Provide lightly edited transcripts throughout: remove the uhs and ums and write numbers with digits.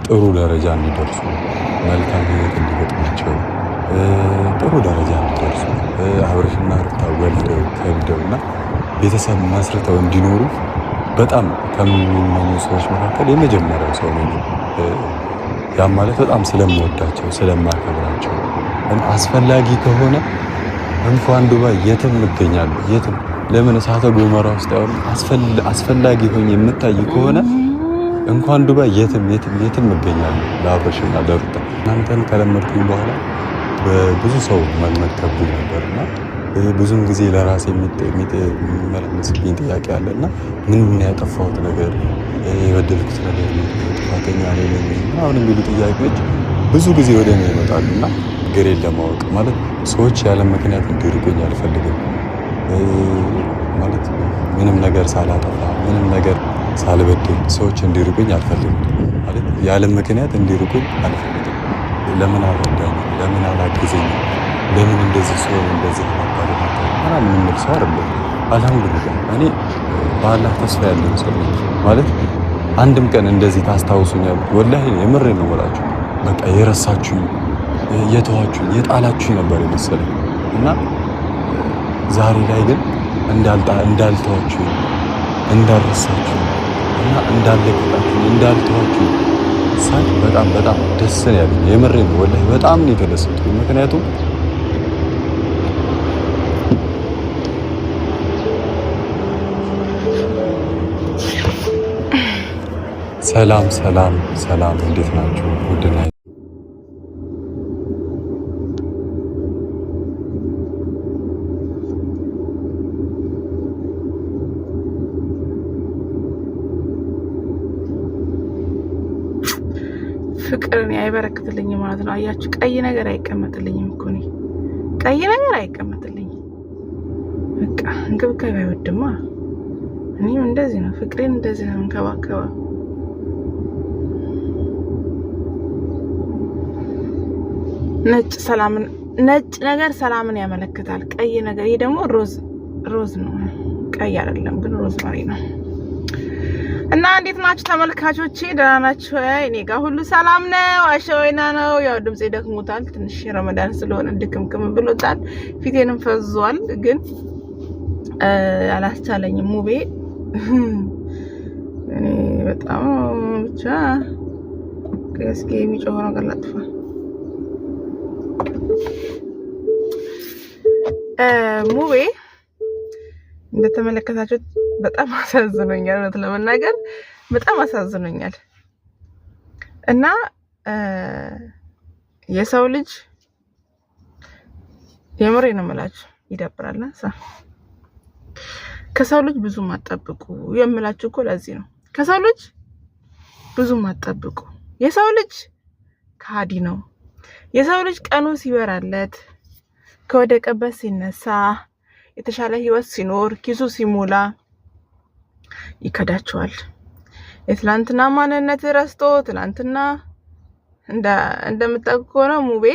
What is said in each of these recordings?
ጥሩ ደረጃ እንዲደርሱ መልካም ህይወት እንዲገጥማቸው ጥሩ ደረጃ እንዲደርሱ አብርሽና ሩታ ወልደው ከብደውና ቤተሰብ መስርተው እንዲኖሩ በጣም ከሚመኙ ሰዎች መካከል የመጀመሪያው ሰው ነኝ። ያ ማለት በጣም ስለምወዳቸው ስለማከብራቸው አስፈላጊ ከሆነ እንኳን ዱባይ የትም እገኛለሁ። የትም ለምን እሳተ ገሞራ ውስጥ ያው አስፈላጊ ሆኜ የምታይ ከሆነ እንኳን ዱባይ የትም እገኛለሁ ለአብርሽና ለሩታ። እናንተን ከለመድኩኝ በኋላ በብዙ ሰው መልመድ ከብዶኝ ነበርና ብዙም ጊዜ ለራሴ የሚመላለስብኝ ጥያቄ አለና ምንድን ነው ያጠፋሁት ነገር የበደልኩት ነገር ጥፋተኛ ነኝ ምናምን የሚሉ ጥያቄዎች ብዙ ጊዜ ወደ እኔ ይመጣሉና ግሬን ለማወቅ ማለት ሰዎች ያለ ምክንያት እንዲርቁኝ አልፈልግም። ማለት ምንም ነገር ሳላጠፋ ምንም ነገር ሳልበድል ሰዎች እንዲርቁኝ አልፈልግም። ማለት ያለ ምክንያት እንዲርቁኝ አልፈልግም። ለምን አልረዳኝ፣ ለምን አላገዘኝ፣ ለምን እንደዚህ ሰው እንደዚህ ነበር ምናምን የምል ሰው አይደለም። አልሐምዱሊላህ እኔ በአላህ ተስፋ ያለኝ ሰው ማለት አንድም ቀን እንደዚህ ታስታውሱኛል። ወላሂ የምሬን ነው የምላችሁ። በቃ የረሳችሁኝ፣ የተዋችሁኝ፣ የጣላችሁኝ ነበር የመሰለኝ እና ዛሬ ላይ ግን እንዳልተዋችሁኝ፣ እንዳልረሳችሁኝ እና እንዳልለቀቃችሁኝ፣ እንዳልተዋችሁኝ ሳይ በጣም ደስ ነው ያለኝ። የምሬን ነው ወላሂ በጣም ነው የተደሰትኩት። ምክንያቱም ሰላም እንዴት ናችሁ? ውድና ፍቅርን አይበረክትልኝ ማለት ነው። አያችሁ ቀይ ነገር አይቀመጥልኝም እኮ እኔ ቀይ ነገር አይቀመጥልኝም። በቃ እንክብካቤ አይወድማ። እኔም እንደዚህ ነው ፍቅሬን እንደዚህ ነው እንከባከባ። ነጭ ነገር ሰላምን ያመለክታል። ቀይ ነገር ይሄ ደግሞ ሮዝ ነው። ቀይ አይደለም ግን ሮዝ ማሪ ነው። እና እንዴት ናችሁ ተመልካቾቼ? ደህና ናችሁ? እኔ ጋር ሁሉ ሰላም ነው። አሸወይና ነው። ያው ድምጼ ደክሞታል ትንሽ ረመዳን ስለሆነ ድክምክም ብሎታል። ፊቴንም ፈዟል ግን አላስቻለኝም። ሙቤ እኔ በጣም ብቻ እስኪ የሚጮህ ነገር ላጥፋ። ሙቤ እንደተመለከታችሁት በጣም አሳዝኖኛል። እውነት ለመናገር በጣም አሳዝኖኛል። እና የሰው ልጅ የምሬ ነው የምላችሁ ይደብራል። ከሰው ልጅ ብዙ ማጠብቁ የምላችሁ እኮ ለዚህ ነው። ከሰው ልጅ ብዙ ማጠብቁ። የሰው ልጅ ካዲ ነው። የሰው ልጅ ቀኑ ሲበራለት ከወደቀበት ሲነሳ የተሻለ ህይወት ሲኖር ኪሱ ሲሞላ ይከዳቸዋል። የትላንትና ማንነት ረስቶ ትላንትና እንደምታውቁ ነው ሙቤ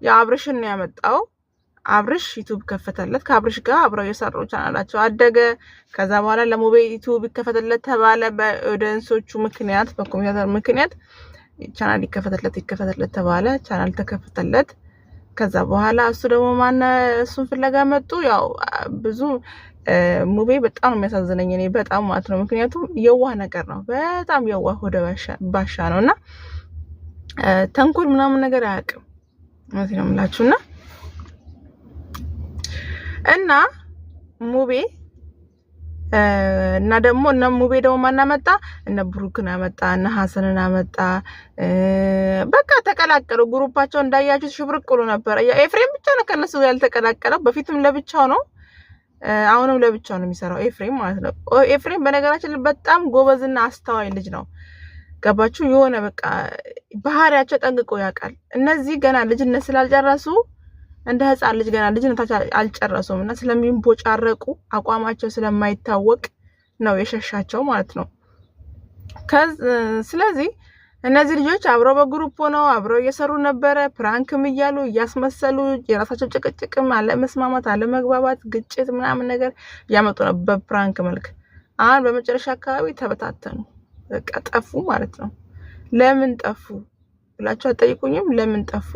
የአብርሽን ነው ያመጣው። አብርሽ ዩቲዩብ ከፈተለት። ከአብርሽ ጋር አብረው የሰሩ ቻናላቸው አደገ። ከዛ በኋላ ለሙቤ ዩቲዩብ ይከፈተለት ተባለ። በኦዲየንሶቹ ምክንያት በኮሜንታተር ምክንያት ቻናል ይከፈተለት ተባለ። ቻናል ተከፈተለት። ከዛ በኋላ እሱ ደግሞ እሱን ፍለጋ መጡ። ያው ብዙ ሙቤ በጣም የሚያሳዝነኝ እኔ በጣም ማለት ነው። ምክንያቱም የዋህ ነገር ነው። በጣም የዋህ ወደ ባሻ ነውና ተንኮል ምናምን ነገር አያውቅም ማለት ነው የምላችሁና እና ሙቤ እና ደግሞ ሙቤ ደግሞ ማናመጣ እነ ብሩክን አመጣ፣ እነ ሐሰንን አመጣ። በቃ ተቀላቀሉ። ግሩፓቸው እንዳያችሁ ሽብርቅሉ ነበር። ኤፍሬም ብቻ ነው ከነሱ ያልተቀላቀለው። በፊትም ለብቻው ነው፣ አሁንም ለብቻው ነው የሚሰራው ኤፍሬም ማለት ነው። ኤፍሬም በነገራችን በጣም ጎበዝና አስተዋይ ልጅ ነው። ገባችሁ? የሆነ በቃ ባህሪያቸው ጠንቅቆ ያውቃል። እነዚህ ገና ልጅነት ስላልጨረሱ እንደ ህፃን ልጅ ገና ልጅነታቸው አልጨረሱም እና ስለሚንቦጫረቁ አቋማቸው ስለማይታወቅ ነው የሸሻቸው ማለት ነው። ስለዚህ እነዚህ ልጆች አብረው በግሩፕ ሆነው አብረው እየሰሩ ነበረ። ፕራንክም እያሉ እያስመሰሉ የራሳቸው ጭቅጭቅም አለመስማማት፣ አለመግባባት፣ ግጭት ምናምን ነገር ያመጡ ነው በፕራንክ መልክ። አሁን በመጨረሻ አካባቢ ተበታተኑ፣ በቃ ጠፉ ማለት ነው። ለምን ጠፉ ብላችሁ አትጠይቁኝም? ለምን ጠፉ?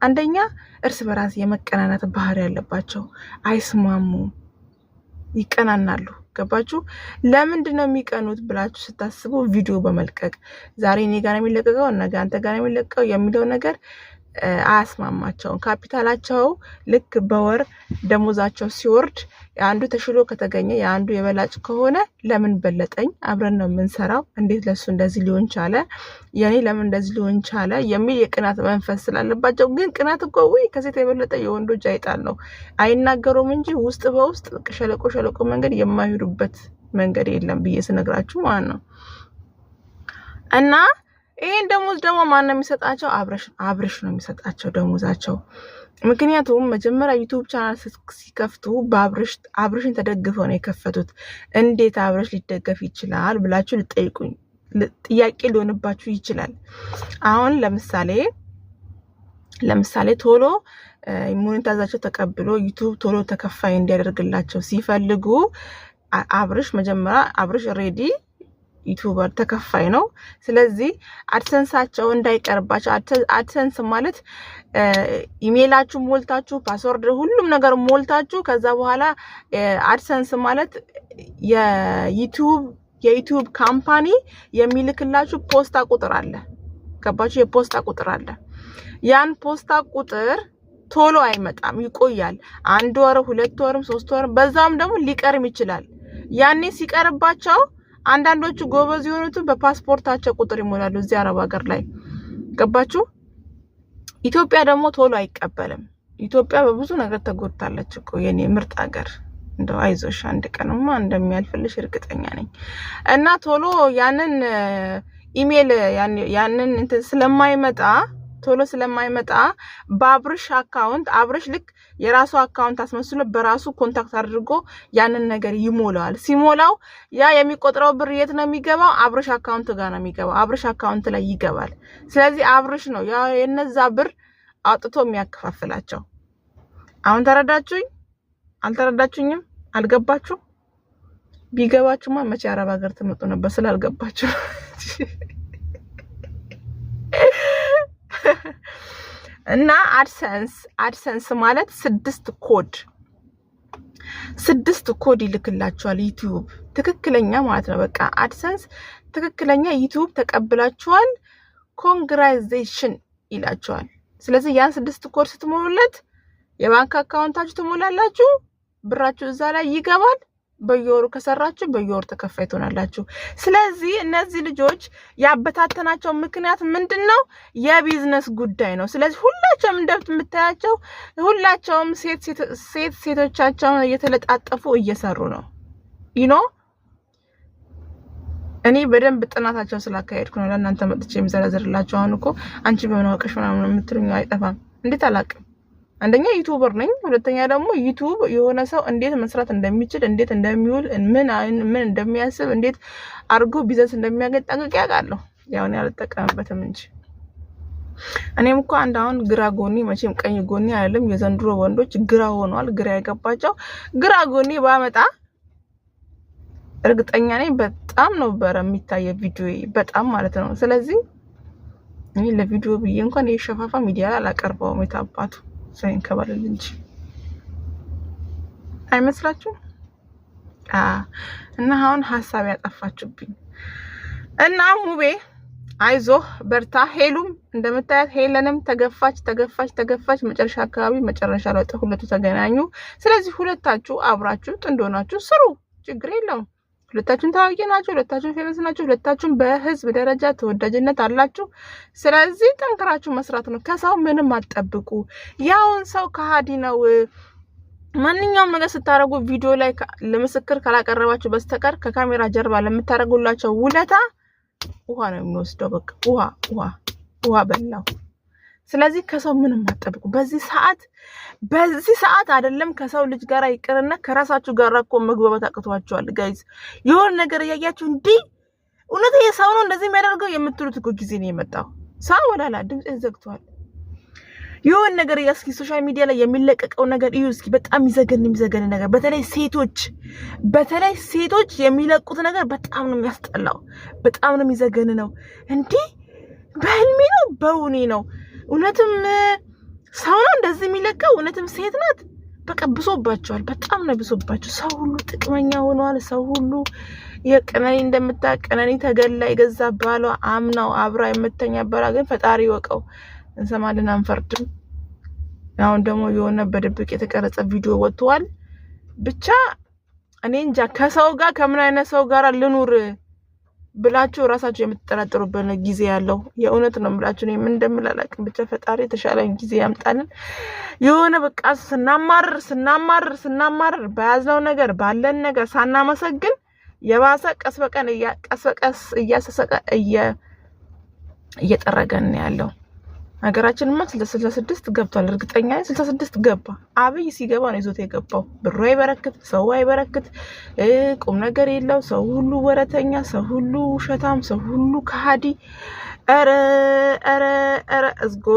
አንደኛ እርስ በራስ የመቀናናት ባህሪ ያለባቸው፣ አይስማሙም፣ ይቀናናሉ። ገባችሁ? ለምንድን ነው የሚቀኑት ብላችሁ ስታስቡ ቪዲዮ በመልቀቅ ዛሬ እኔ ጋር ነው የሚለቀቀው ነገ አንተ ጋር ነው የሚለቀቀው የሚለው ነገር አያስማማቸውም። ካፒታላቸው ልክ በወር ደሞዛቸው ሲወርድ የአንዱ ተሽሎ ከተገኘ የአንዱ የበላጭ ከሆነ ለምን በለጠኝ፣ አብረን ነው የምንሰራው፣ እንዴት ለሱ እንደዚህ ሊሆን ቻለ፣ የኔ ለምን እንደዚህ ሊሆን ቻለ የሚል የቅናት መንፈስ ስላለባቸው። ግን ቅናት እኮ ወይ ከሴት የበለጠ የወንዶች አይጣል ነው። አይናገሩም እንጂ ውስጥ በውስጥ ሸለቆ መንገድ የማይሄዱበት መንገድ የለም ብዬ ስነግራችሁ ማለት ነው። እና ይሄን ደሞዝ ደግሞ ማን ነው የሚሰጣቸው? አብርሽ ነው የሚሰጣቸው ደሞዛቸው። ምክንያቱም መጀመሪያ ዩቲዩብ ቻናል ሲከፍቱ አብርሽን ተደግፈው ነው የከፈቱት። እንዴት አብርሽ ሊደገፍ ይችላል ብላችሁ ልጠይቁኝ ጥያቄ ሊሆንባችሁ ይችላል። አሁን ለምሳሌ ቶሎ ሞኔታይዛቸው ተቀብሎ ዩቲዩብ ቶሎ ተከፋይ እንዲያደርግላቸው ሲፈልጉ አብርሽ ሬዲ ዩቲዩበር ተከፋይ ነው። ስለዚህ አድሰንሳቸው እንዳይቀርባቸው፣ አድሰንስ ማለት ኢሜይላችሁ ሞልታችሁ ፓስወርድ ሁሉም ነገር ሞልታችሁ ከዛ በኋላ አድሰንስ ማለት የዩቲዩብ ካምፓኒ የሚልክላችሁ ፖስታ ቁጥር አለ። ገባችሁ? የፖስታ ቁጥር አለ። ያን ፖስታ ቁጥር ቶሎ አይመጣም፣ ይቆያል። 1 ወር 2 ወርም 3 ወርም በዛውም ደግሞ ሊቀርም ይችላል። ያኔ ሲቀርባቸው አንዳንዶቹ ጎበዝ የሆኑት በፓስፖርታቸው ቁጥር ይሞላሉ እዚህ አረብ ሀገር ላይ። ገባችሁ? ኢትዮጵያ ደግሞ ቶሎ አይቀበልም። ኢትዮጵያ በብዙ ነገር ተጎድታለች እኮ የኔ ምርጥ ሀገር። እንደው አይዞሽ አንድ ቀንማ እንደሚያልፍልሽ እርግጠኛ ነኝ። እና ቶሎ ያንን ኢሜል ያንን እንትን ስለማይመጣ በአብርሽ አካውንት አብርሽ ልክ የራሱ አካውንት አስመስሎ በራሱ ኮንታክት አድርጎ ያንን ነገር ይሞላዋል። ሲሞላው ያ የሚቆጥረው ብር የት ነው የሚገባው? አብርሽ አካውንት ጋር ነው የሚገባው። አብርሽ አካውንት ላይ ይገባል። ስለዚህ አብርሽ ነው ያ የነዛ ብር አውጥቶ የሚያከፋፍላቸው። አሁን ተረዳችሁኝ? አልተረዳችሁኝም? አልገባችሁ? ቢገባችሁማ መቼ አረብ ሀገር ትመጡ ነበር። ስላልገባችሁ እና አድሰንስ ማለት 6 ኮድ ይልክላችኋል ዩቲዩብ ትክክለኛ ማለት ነው። በቃ አድሰንስ ትክክለኛ ዩቲዩብ ተቀብላችኋል ኮንግራቹሌሽን ይላችኋል። ስለዚህ ያን 6 ኮድ ስትሞሉለት የባንክ አካውንታችሁ ትሞላላችሁ፣ ብራችሁ እዛ ላይ ይገባል። በየወሩ ከሰራችሁ በየወሩ ተከፋይ ትሆናላችሁ። ስለዚህ እነዚህ ልጆች ያበታተናቸው ምክንያት ምንድነው? የቢዝነስ ጉዳይ ነው። ስለዚህ ሁላቸውም እንደምታያቸው ሁላቸውም ሴቶቻቸውን እየተለጣጠፉ እየሰሩ ነው። እኔ በደንብ ጥናታቸው ስላካሄድኩ ነው ለእናንተ መጥቼ የምዘረዝርላችሁ። አሁን እኮ አንቺ በምን አውቀሽ ምናምን የምትሉኝ አይጠፋም። እንዴት አላውቅም? አንደኛ ዩቲዩበር ነኝ፣ ሁለተኛ ደግሞ ዩቲዩብ የሆነ ሰው እንዴት መስራት እንደሚችል፣ እንዴት እንደሚውል፣ ምን እንደሚያስብ፣ እንዴት አድርጎ ቢዝነስ እንደሚያገኝ ጠንቅቄ አውቃለሁ። ያው እኔ አልጠቀምበትም እንጂ እኔም እኮ አሁን ግራ ጎኒ መቼም ቀኝ ጎኒ አይደለም። የዘንድሮ ወንዶች ግራ ሆኗል። ግራ የገባቸው ግራ ጎኒ ባመጣ እርግጠኛ ነኝ በጣም ነው የሚታየው ቪዲዮ በጣም ማለት ነው። ስለዚህ እኔ ለቪዲዮ ብዬ እንኳን የሸፋፋ ሚዲያ ላይ አላቀርበውም። የታባቱ ሳይን ከባለል እንጂ አይመስላችሁም? እና አሁን ሐሳብ ያጠፋችሁብኝ እና ሙቤ አይዞህ በርታ። ሄሉም እንደምታያት ሄለንም ተገፋች መጨረሻ አካባቢ መጨረሻ ላይ ሁለቱ ተገናኙ። ስለዚህ ሁለታችሁ አብራችሁ ጥንድ ሆናችሁ ስሩ፣ ችግር የለውም። ሁለታችሁም ታዋቂ ናችሁ፣ ሁለታችሁም ፌመስ ናችሁ፣ ሁለታችሁም በህዝብ ደረጃ ተወዳጅነት አላችሁ። ስለዚህ ጠንክራችሁ መስራት ነው። ከሰው ምንም አትጠብቁ። ያውን ሰው ከሃዲ ነው። ማንኛውም ነገር ስታረጉ ቪዲዮ ላይ ለምስክር ካላቀረባችሁ በስተቀር ከካሜራ ጀርባ ለምታረጉላቸው ውለታ ውሃ ነው የሚወስደው። በቃ ውሃ በላው። ስለዚህ ከሰው ምንም አትጠብቁ። በዚህ ሰዓት አይደለም ከሰው ልጅ ጋር ይቅርና ከራሳችሁ ጋር እኮ መግባባት አቅቷችኋል ጋይዝ። የሆነ ነገር እያያችሁ እንዲህ እውነት የሰው ነው እንደዚህ የሚያደርገው የምትሉት እኮ ጊዜ ነው የመጣው። ሰው ወላላ ድምጽ ዘግቷል። የሆነ ነገር እስኪ ሶሻል ሚዲያ ላይ የሚለቀቀው ነገር እዩ እስኪ። በጣም ይዘገን ነገር፣ በተለይ ሴቶች የሚለቁት ነገር በጣም ነው የሚያስጠላው። በጣም ነው የሚዘገን ነው። እንዴ በውኔ ነው። እውነትም ሰው ነው እንደዚህ የሚለቀው? እውነትም ሴት ናት? በቃ ብሶባቸዋል። በጣም ነው ብሶባቸው። ሰው ሁሉ ጥቅመኛ ሆኗል። ሰው ሁሉ የቀነኒ እንደምታቀነኒ ተገላ የገዛ ባሏ አምናው አብራ የምተኛ ባሏ ግን ፈጣሪ ይወቀው። እንሰማለን አንፈርድም። አሁን ደግሞ የሆነ በድብቅ የተቀረጸ ቪዲዮ ወጥቷል። ብቻ እኔ እንጃ ከሰው ጋር ከምን አይነት ሰው ጋር ልኑር ብላችሁ ራሳችሁ የምትጠራጠሩበት ጊዜ ያለው የእውነት ነው የምላችሁ። እኔ ምን እንደምላላቅም ብቻ ፈጣሪ የተሻለን ጊዜ ያምጣልን። የሆነ በቃ ስናማር በያዝነው ነገር ባለን ነገር ሳናመሰግን የባሰ ቀስ በቀስ እያሰሰቀ እየጠረገን ያለው ሀገራችንማ 66 ገብቷል። እርግጠኛ 66 ገባ። አብይ ሲገባ ነው ይዞት የገባው። ብሩ አይበረክት፣ ሰው አይበረክት፣ ቁም ነገር የለው። ሰው ሁሉ ወረተኛ፣ ሰው ሁሉ ውሸታም፣ ሰው ሁሉ ከሃዲ። ኧረ እዝጎ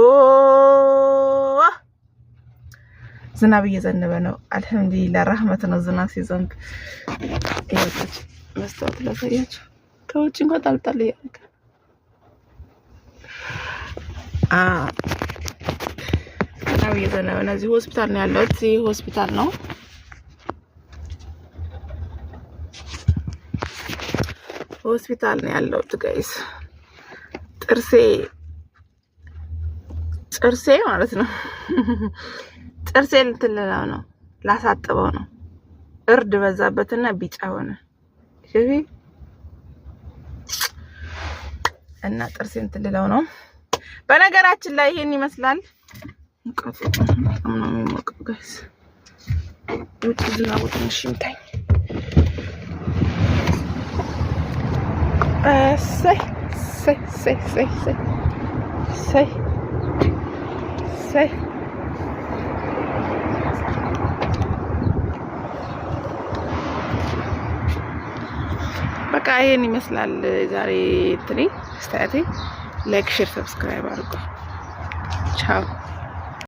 ዝናብ እየዘነበ ነው። አልሐምዱሊላህ ረህመት ነው ዝናብ ሲዘንብ። ይወጣች መስታወት ላሳያችሁ። ከውጭ እንኳን ጣልጣል እያደረገ ዝናብ እየዘነበ ነው። እዚህ ሆስፒታል ነው ያለሁት። ይህ ሆስፒታል ነው። ሆስፒታል ነው ያለሁት ጋይስ። ጥርሴ ማለት ነው። ጥርሴ ልትልለው ነው፣ ላሳጥበው ነው። እርድ በዛበትና ቢጫ ሆነ እና ጥርሴ ልትልለው ነው። በነገራችን ላይ ይሄን ይመስላል። ሙቀቱ በጣም ነው የሚሞቀው ጋይስ። ውጭ ዝናቡ ትንሽ ይምታኝ። ሰይ በቃ ይሄን ይመስላል ዛሬ እንትኔ ስታቴ። ላይክ ሼር ሰብስክራይብ አድርጉ። ቻው